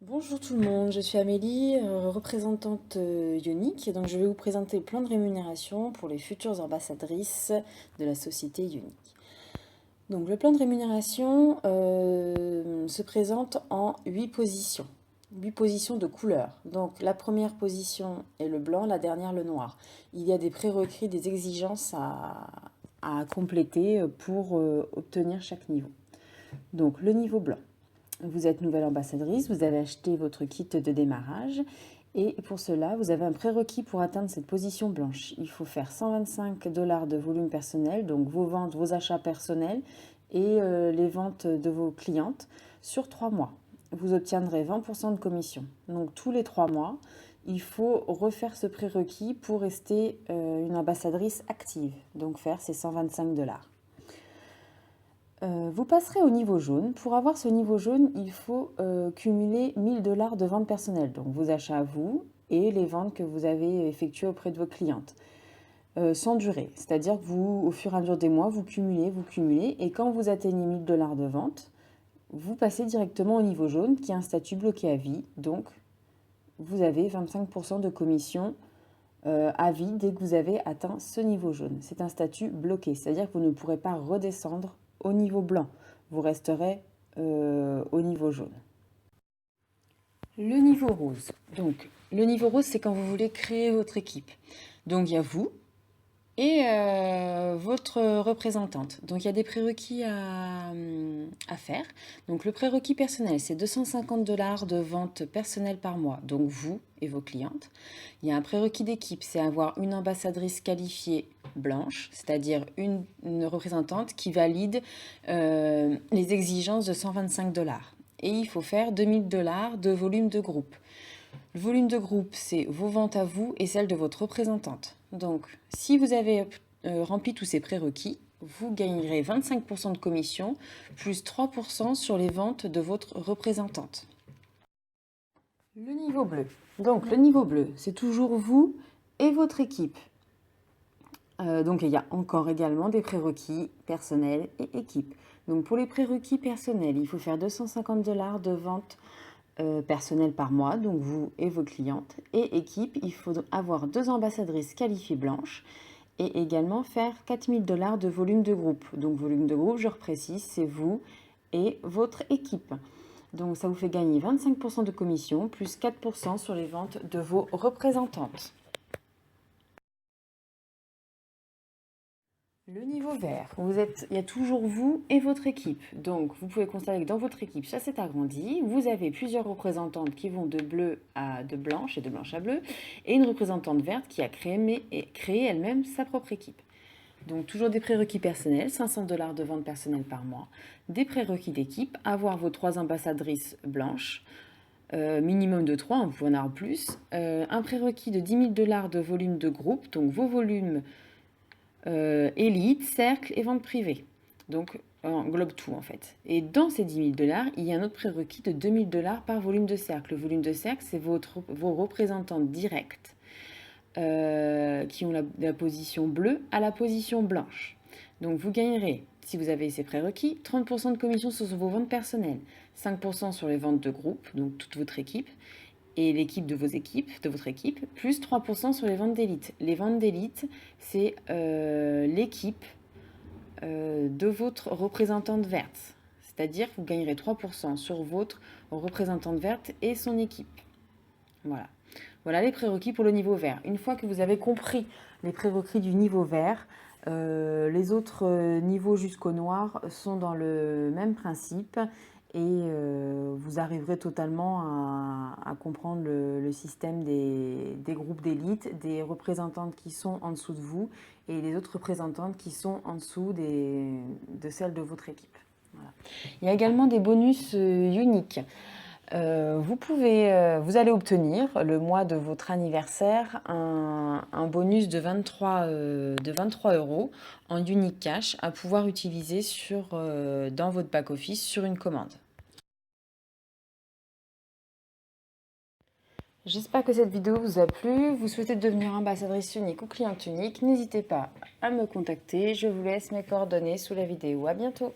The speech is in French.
Bonjour tout le monde, je suis Amélie, représentante Ionic. Donc je vais vous présenter le plan de rémunération pour les futures ambassadrices de la société Ionic. Donc le plan de rémunération se présente en 8 positions. 8 positions de couleurs. Donc la première position est le blanc, la dernière le noir. Il y a des prérequis, des exigences à compléter pour obtenir chaque niveau. Donc le niveau blanc. Vous êtes nouvelle ambassadrice, vous avez acheté votre kit de démarrage et pour cela, vous avez un prérequis pour atteindre cette position blanche. Il faut faire 125 $ de volume personnel, donc vos ventes, vos achats personnels et les ventes de vos clientes sur 3 mois. Vous obtiendrez 20% de commission. Donc tous les 3 mois, il faut refaire ce prérequis pour rester une ambassadrice active, donc faire ces 125 $. Vous passerez au niveau jaune. Pour avoir ce niveau jaune, il faut cumuler 1000 $ de ventes personnelles, donc vos achats à vous et les ventes que vous avez effectuées auprès de vos clientes, sans durée. C'est-à-dire que vous, au fur et à mesure des mois, vous cumulez, et quand vous atteignez 1000 $ de vente, vous passez directement au niveau jaune, qui est un statut bloqué à vie. Donc, vous avez 25% de commission à vie dès que vous avez atteint ce niveau jaune. C'est un statut bloqué, c'est-à-dire que vous ne pourrez pas redescendre au niveau blanc. Vous resterez au niveau jaune. Le niveau rose. Donc, le niveau rose, c'est quand vous voulez créer votre équipe. Donc, il y a vous et votre représentante. Donc, il y a des prérequis à faire. Donc, le prérequis personnel, c'est 250 $ de vente personnelle par mois. Donc, vous et vos clientes. Il y a un prérequis d'équipe, c'est avoir une ambassadrice qualifiée blanche, c'est-à-dire une représentante qui valide les exigences de 125 $. Et il faut faire 2000 $ de volume de groupe. Le volume de groupe, c'est vos ventes à vous et celles de votre représentante. Donc, si vous avez rempli tous ces prérequis, vous gagnerez 25% de commission plus 3% sur les ventes de votre représentante. Le niveau bleu. Donc, le niveau bleu, c'est toujours vous et votre équipe. Donc, il y a encore également des prérequis personnels et équipe. Donc, pour les prérequis personnels, il faut faire 250 $ de vente personnelle par mois, donc vous et vos clientes. Et équipe, il faut avoir 2 ambassadrices qualifiées blanches et également faire 4000 $ de volume de groupe. Donc, volume de groupe, je reprécise, c'est vous et votre équipe. Donc, ça vous fait gagner 25% de commission plus 4% sur les ventes de vos représentantes. Le niveau vert, il y a toujours vous et votre équipe. Donc, vous pouvez constater que dans votre équipe, ça s'est agrandi. Vous avez plusieurs représentantes qui vont de bleu à de blanche et de blanche à bleu, et une représentante verte qui a créé elle-même sa propre équipe. Donc, toujours des prérequis personnels, 500 $ de vente personnelle par mois, des prérequis d'équipe, avoir vos 3 ambassadrices blanches, minimum de 3, vous pouvez en avoir plus, un prérequis de 10 000 $ de volume de groupe, donc vos volumes élite, cercle et vente privée. Donc, on englobe tout en fait. Et dans ces 10 000 $, il y a un autre prérequis de 2 000 $ par volume de cercle. Le volume de cercle, c'est vos représentantes directes qui ont la position bleue à la position blanche. Donc, vous gagnerez, si vous avez ces prérequis, 30% de commission sur vos ventes personnelles, 5% sur les ventes de groupe, donc toute votre équipe, et l'équipe de vos équipes, de votre équipe, plus 3% sur les ventes d'élite. Les ventes d'élite, c'est l'équipe de votre représentante verte. C'est-à-dire que vous gagnerez 3% sur votre représentante verte et son équipe. Voilà. Voilà les prérequis pour le niveau vert. Une fois que vous avez compris les prérequis du niveau vert, les autres niveaux jusqu'au noir sont dans le même principe et vous arriverez totalement à comprendre le système des groupes d'élite, des représentantes qui sont en dessous de vous et les autres représentantes qui sont en dessous de celles de votre équipe. Voilà. Il y a également des bonus uniques. Vous allez obtenir le mois de votre anniversaire un bonus de 23 € en unique cash à pouvoir utiliser dans votre back-office sur une commande. J'espère que cette vidéo vous a plu. Vous souhaitez devenir ambassadrice unique ou cliente unique, n'hésitez pas à me contacter. Je vous laisse mes coordonnées sous la vidéo. À bientôt.